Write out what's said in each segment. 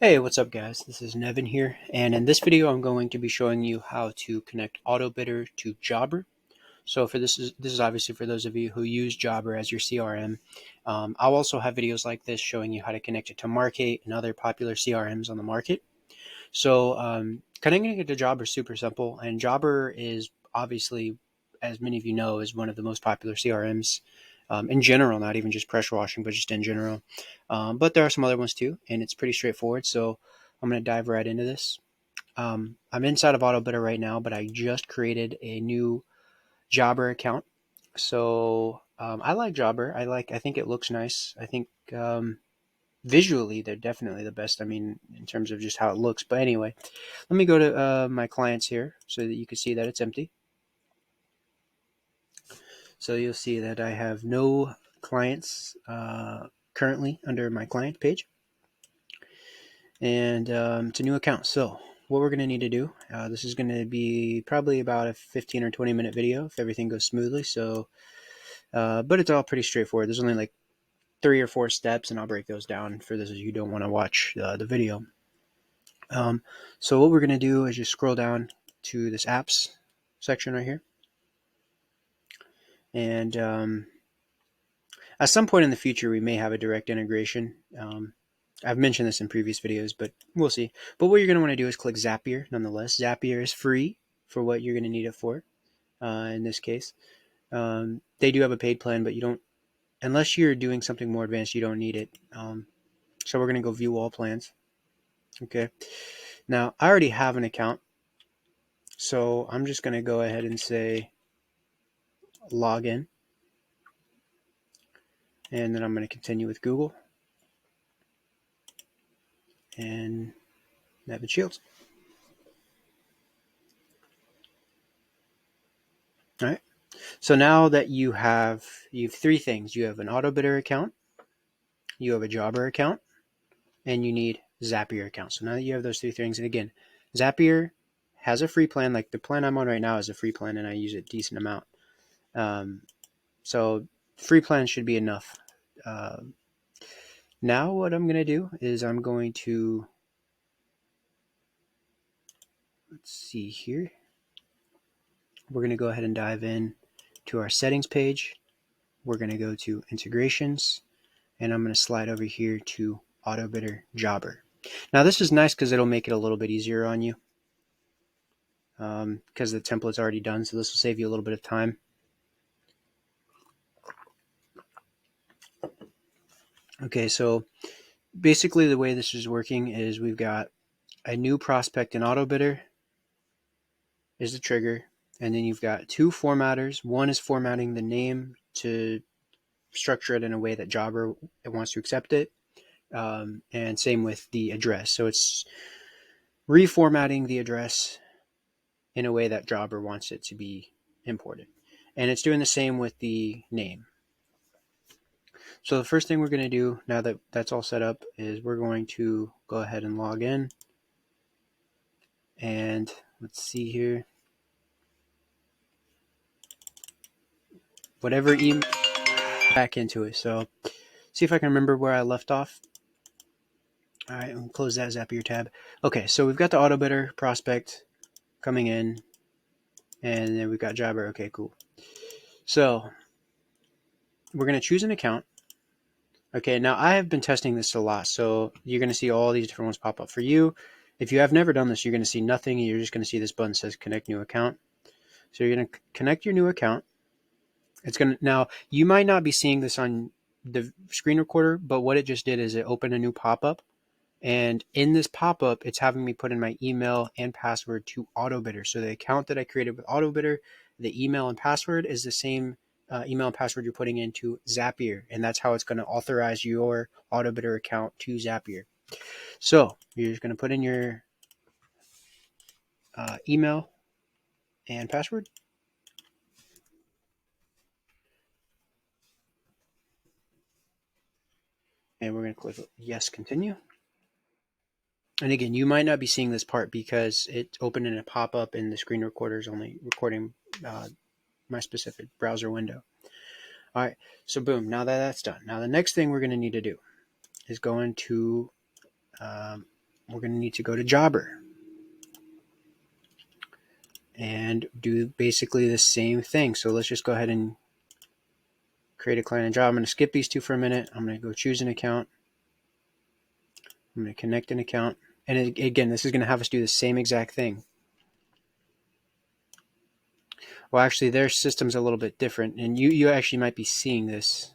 Hey, what's up guys? This is Nevin here, and in this video I'm going to be showing you how to connect Autobidder to Jobber. So this is obviously for those of you who use Jobber as your CRM. I'll also have videos like this showing you how to connect it to Market and other popular CRMs on the market. So connecting it to Jobber is super simple, and Jobber is obviously, as many of you know, is one of the most popular CRMs in general, not even just pressure washing, but just in general. But there are some other ones too, and it's pretty straightforward. So I'm going to dive right into this. I'm inside of Autobidder right now, but I just created a new Jobber account. So I like Jobber. I think it looks nice. I think visually they're definitely the best. I mean, in terms of just how it looks. But anyway, let me go to my clients here so that you can see that it's empty. So you'll see that I have no clients currently under my client page. And it's a new account. So what we're going to need to do, this is going to be probably about a 15 or 20 minute video if everything goes smoothly. So, but it's all pretty straightforward. There's only like 3 or 4 steps, and I'll break those down for those of you who don't want to watch the video. So what we're going to do is just scroll down to this apps section right here. And at some point in the future, we may have a direct integration. I've mentioned this in previous videos, but we'll see. But what you're going to want to do is click Zapier nonetheless. Zapier is free for what you're going to need it for in this case. They do have a paid plan, but you don't, unless you're doing something more advanced, you don't need it. So we're going to go view all plans. Okay. Now, I already have an account, so I'm just going to go ahead and say log in. And then I'm going to continue with Google and Nevin Shields. All right. So now that you have 3 things. You have an Autobidder account, you have a Jobber account, and you need Zapier account. So now that you have those 3 things, and again, Zapier has a free plan. Like the plan I'm on right now is a free plan, and I use a decent amount. So free plan should be enough. Now what I'm going to do is I'm going to, let's see here. We're going to go ahead and dive in to our settings page. We're going to go to integrations, and I'm going to slide over here to Autobidder Jobber. Now this is nice because it'll make it a little bit easier on you because the template's already done, so this will save you a little bit of time. Okay, so basically the way this is working is we've got a new prospect in Autobidder is the trigger, and then you've got 2 formatters. One is formatting the name to structure it in a way that Jobber wants to accept it, and same with the address. So it's reformatting the address in a way that Jobber wants it to be imported. And it's doing the same with the name. So the first thing we're going to do now that that's all set up is we're going to go ahead and log in. And let's see here. Whatever email, back into it. So see if I can remember where I left off. All right, I'll close that Zapier tab. Okay, so we've got the Autobidder prospect coming in, and then we've got Jobber. Okay, cool. So we're going to choose an account. Okay, now I have been testing this a lot, so you're going to see all these different ones pop up for you. If you have never done this, you're going to see nothing. You're just going to see this button that says connect new account. So you're going to connect your new account. It's going to, now you might not be seeing this on the screen recorder, but what it just did is it opened a new pop-up. And in this pop-up, it's having me put in my email and password to Autobidder. So the account that I created with Autobidder, the email and password is the same email and password you're putting into Zapier. And that's how it's going to authorize your Autobidder account to Zapier. So you're just going to put in your email and password. And we're going to click yes, continue. And again, you might not be seeing this part because it's open in a pop-up and the screen recorder is only recording my specific browser window. All right, so boom, now that that's done. Now the next thing we're going to need to do is go into we're going to need to go to Jobber and do basically the same thing. So let's just go ahead and create a client and job. I'm going to skip these two for a minute. I'm going to go choose an account. I'm going to connect an account. And again, this is going to have us do the same exact thing. Well, actually, their system's a little bit different, and you actually might be seeing this.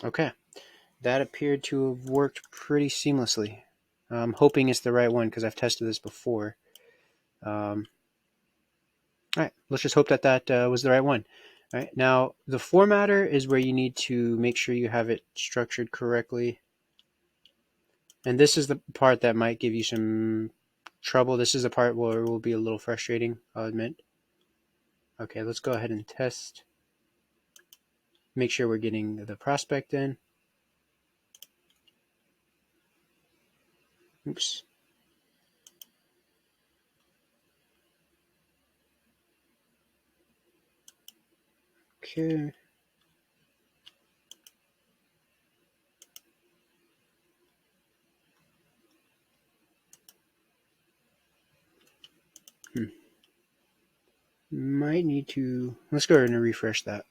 Okay, that appeared to have worked pretty seamlessly. I'm hoping it's the right one because I've tested this before. All right, let's just hope that that was the right one. All right, now the formatter is where you need to make sure you have it structured correctly. And this is the part that might give you some trouble. This is the part where it will be a little frustrating, I'll admit. Okay, let's go ahead and test. Make sure we're getting the prospect in. Oops. Okay. Might need to, let's go ahead and refresh that.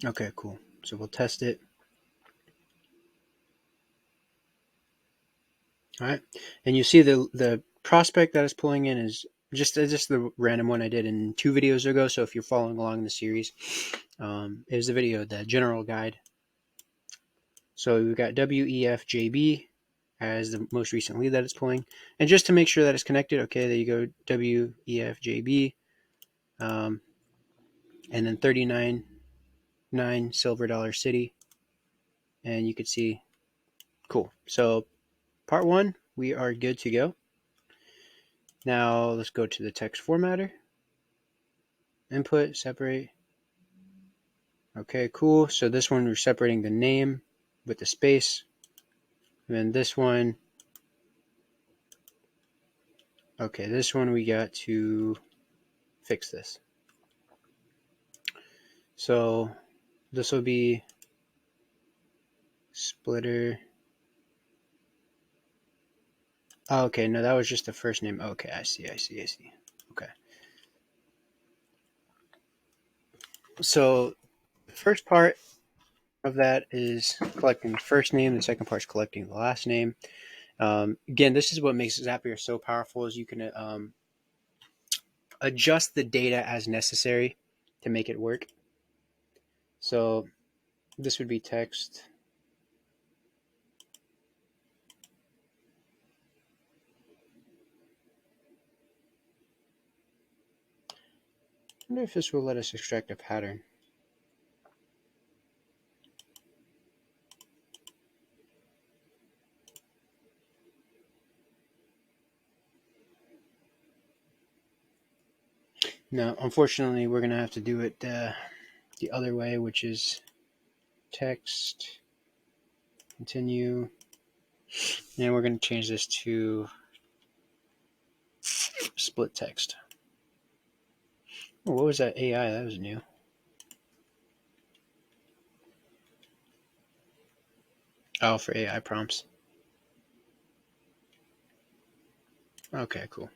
Okay, cool. So we'll test it. All right. And you see the prospect that is pulling in is just the random one I did in 2 videos ago. So if you're following along in the series, it was the video, the general guide. So we've got WEFJB as the most recent lead that it's pulling. And just to make sure that it's connected, okay, there you go, WEFJB. And then 39.9 Silver Dollar City. And you can see, cool. So part 1, we are good to go. Now let's go to the text formatter. Input, separate. Okay, cool. So this one, we're separating the name with the space. And then this one, okay, this one we got to fix this. So this will be splitter. Oh, okay, no, that was just the first name. Okay, I see. Okay. So the first part of that is collecting the first name. The second part is collecting the last name. Again, this is what makes Zapier so powerful, is you can adjust the data as necessary to make it work. So this would be text. I wonder if this will let us extract a pattern. No, unfortunately, we're going to have to do it the other way, which is text, continue, and we're going to change this to split text. Oh, what was that AI? That was new. Oh, for AI prompts. Okay, cool.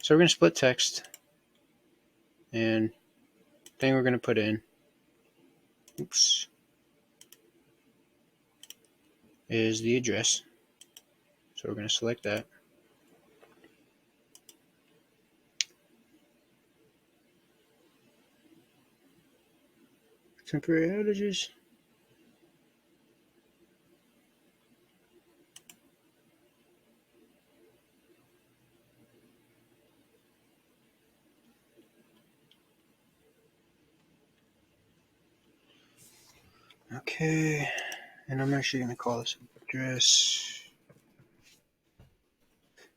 So we're going to split text, and thing we're going to put in, oops, is the address. So we're going to select that. Temporary outages. Okay, and I'm actually going to call this address.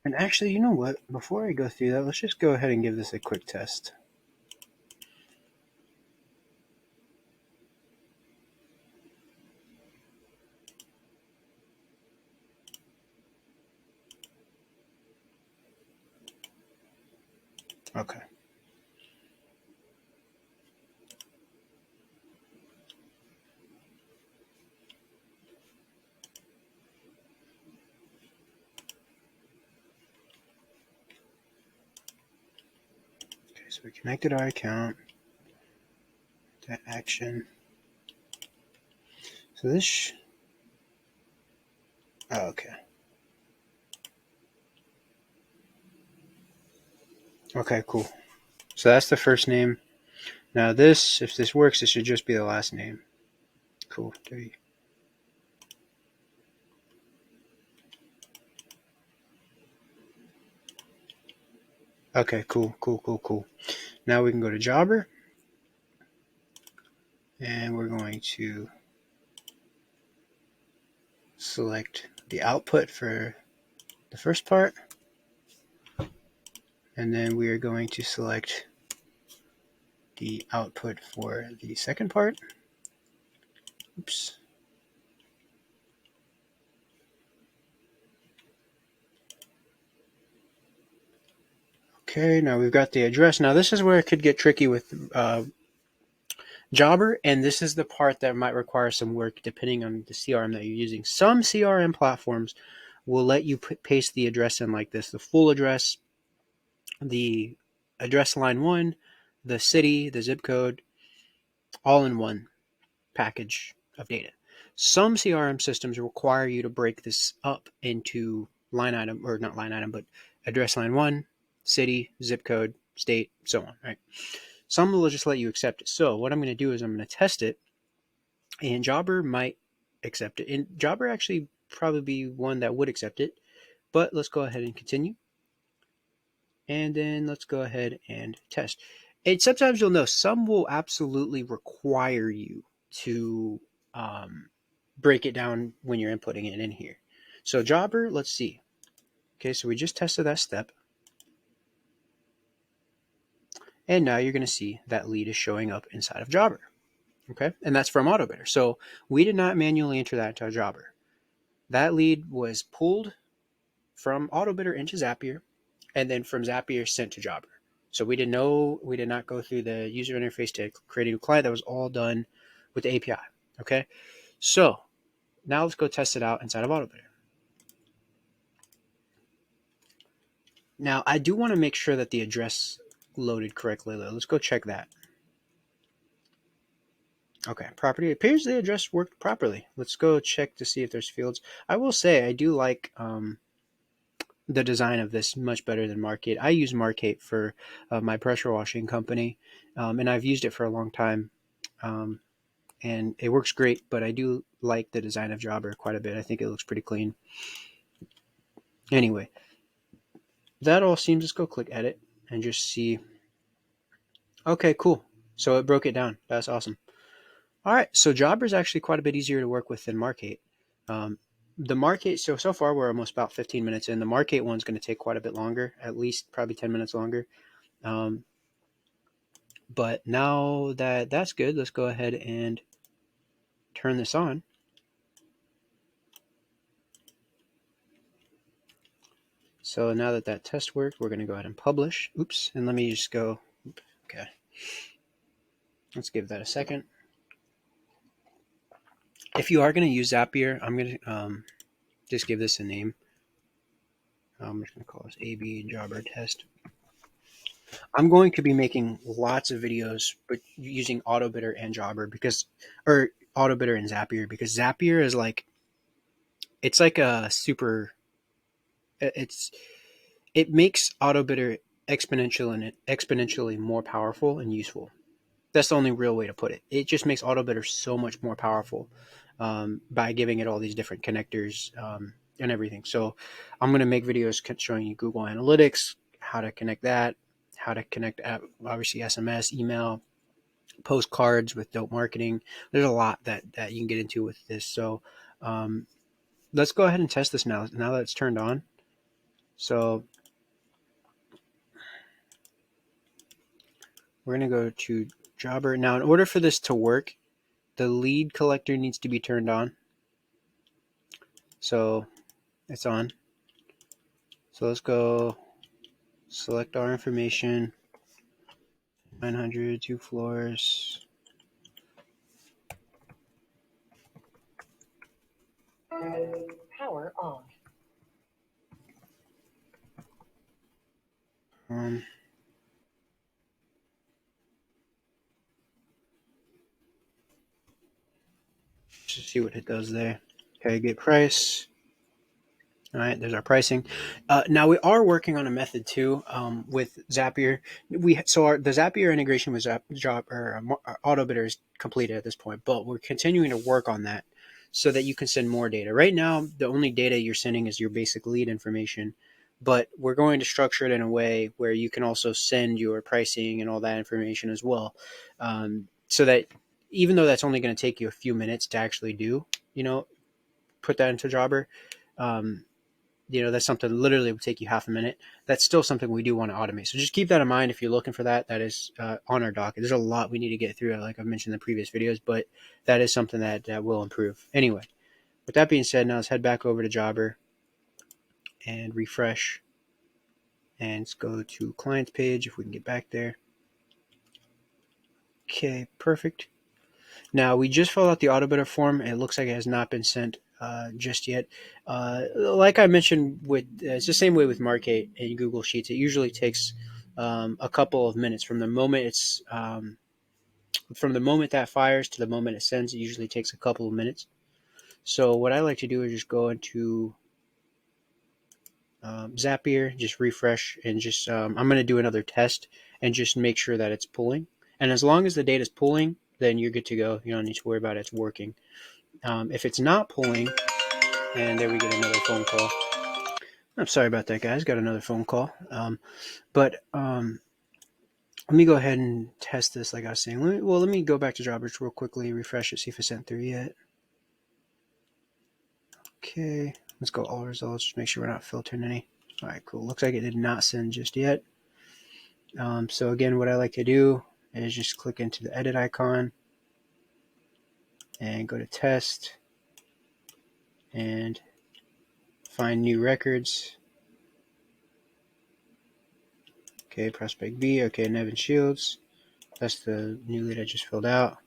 And actually, you know what? Before I go through that, let's just go ahead and give this a quick test. Okay. Okay, so we connected our account to action. So this, oh, okay. Okay, cool. So that's the first name. Now this, if this works, it should just be the last name. Cool. Okay, cool. Now we can go to Jobber, and we're going to select the output for the first part, and then we are going to select the output for the second part. Oops. Okay, now we've got the address. Now this is where it could get tricky with Jobber, and this is the part that might require some work depending on the CRM that you're using. Some CRM platforms will let you paste the address in like this, the full address, the address line 1, the city, the zip code, all in one package of data. Some CRM systems require you to break this up into line item, or not line item, but address line 1, city, zip code, state, so on, right? Some will just let you accept it. So what I'm going to do is I'm going to test it, and Jobber might accept it. And Jobber actually probably be one that would accept it, but let's go ahead and continue. And then let's go ahead and test. And sometimes you'll know some will absolutely require you to break it down when you're inputting it in here. So Jobber, let's see. Okay, so we just tested that step. And now you're going to see that lead is showing up inside of Jobber. Okay, and that's from Autobidder. So we did not manually enter that to Jobber. That lead was pulled from Autobidder into Zapier, and then from Zapier sent to Jobber. So we did not go through the user interface to create a new client. That was all done with the API. Okay, so now let's go test it out inside of Autobidder. Now I do want to make sure that the address loaded correctly though. Let's go check that. Okay, property. It appears the address worked properly. Let's go check to see if there's fields. I will say I do like the design of this much better than Markate. I use Markate for my pressure washing company, and I've used it for a long time, and it works great. But I do like the design of Jobber quite a bit. I think it looks pretty clean. Anyway, that all seems. Let's go click edit and just see. Okay, cool. So it broke it down. That's awesome. All right, so Jobber is actually quite a bit easier to work with than Markate. The Markate, so far we're almost about 15 minutes in. The Markate one's going to take quite a bit longer, at least probably 10 minutes longer. But now that that's good, let's go ahead and turn this on. So now that that test worked, we're going to go ahead and publish. Oops, and let me just go. Okay, let's give that a second. If you are going to use Zapier, I'm going to just give this a name. I'm just going to call this AB Jobber Test. I'm going to be making lots of videos, but using Autobidder and Jobber or Autobidder and Zapier, because Zapier is like, it's like a super, it makes Autobidder exponentially more powerful and useful. That's the only real way to put it. It just makes Autobidder so much more powerful by giving it all these different connectors and everything. So I'm going to make videos showing you Google Analytics, how to connect that, how to connect obviously SMS, email, postcards with dope marketing. There's a lot that you can get into with this. So let's go ahead and test this now that it's turned on. So we're going to go to Jobber. Now, in order for this to work, the lead collector needs to be turned on. So it's on. So let's go select our information. 900, 2 floors. Power off. Just see what it does there. Okay, get price. All right, there's our pricing. Now we are working on a method too with Zapier. The Zapier integration with Autobidder is completed at this point, but we're continuing to work on that so that you can send more data. Right now, the only data you're sending is your basic lead information, but we're going to structure it in a way where you can also send your pricing and all that information as well, so that even though that's only going to take you a few minutes to actually do, put that into Jobber. Um, that's something that literally would take you half a minute. That's still something we do want to automate. So just keep that in mind if you're looking for that. That is on our docket. There's a lot we need to get through, like I've mentioned in the previous videos, but that is something that will improve. Anyway, with that being said, now let's head back over to Jobber and refresh. And let's go to clients page if we can get back there. Okay, perfect. Now, we just filled out the Autobidder form. It looks like it has not been sent just yet. Like I mentioned, it's the same way with Markate and Google Sheets. It usually takes a couple of minutes from the moment from the moment that fires to the moment it sends. It usually takes a couple of minutes. So what I like to do is just go into Zapier, just refresh, and just I'm going to do another test and just make sure that it's pulling. And as long as the data is pulling, then you're good to go. You don't need to worry about it. It's working. If it's not pulling, and there we get another phone call. I'm sorry about that, guys. Got another phone call. But let me go ahead and test this, like I was saying. Let me go back to Dropbox real quickly, refresh it, see if it's sent through yet. Okay, let's go all results, just make sure we're not filtering any. All right, cool. Looks like it did not send just yet. So again, what I like to do is just click into the edit icon and go to test and find new records. Okay, prospect B. Okay, Nevin Shields. That's the new lead I just filled out.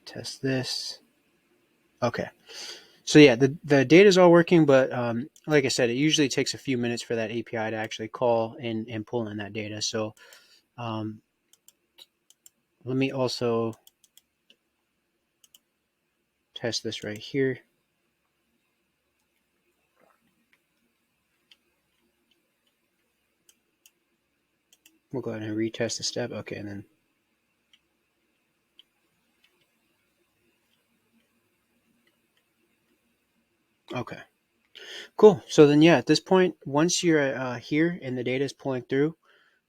Test this. Okay. So yeah, the data is all working, but like I said, it usually takes a few minutes for that API to actually call and pull in that data. So let me also test this right here. We'll go ahead and retest the step. Okay, and then okay. Cool. So then, yeah, at this point, once you're here and the data is pulling through,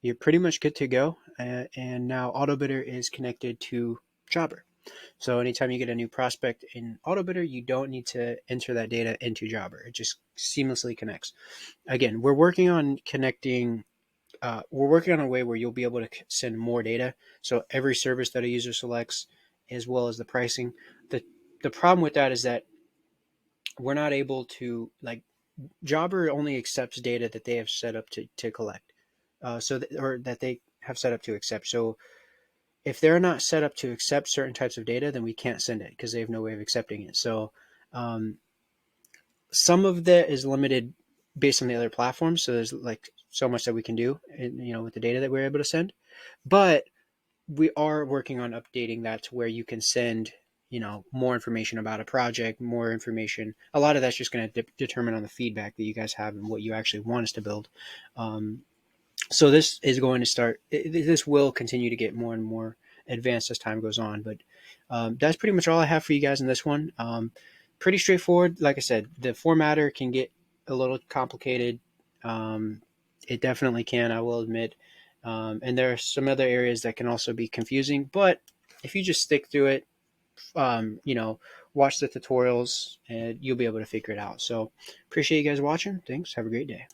you're pretty much good to go. And now Autobidder is connected to Jobber. So anytime you get a new prospect in Autobidder, you don't need to enter that data into Jobber. It just seamlessly connects. Again, we're working on connecting. We're working on a way where you'll be able to send more data. So every service that a user selects, as well as the pricing. The problem with that is that we're not able to Jobber only accepts data that they have set up to collect, or that they have set up to accept. So if they're not set up to accept certain types of data, then we can't send it because they have no way of accepting it. So um, some of that is limited based on the other platforms. So there's like so much that we can do, with the data that we're able to send. But we are working on updating that to where you can send more information about a project, more information. A lot of that's just going to determine on the feedback that you guys have and what you actually want us to build. So this is going to start. This will continue to get more and more advanced as time goes on. But that's pretty much all I have for you guys in this one. Pretty straightforward. Like I said, the formatter can get a little complicated. It definitely can, I will admit. And there are some other areas that can also be confusing. But if you just stick through it, watch the tutorials, and you'll be able to figure it out. So appreciate you guys watching. Thanks. Have a great day.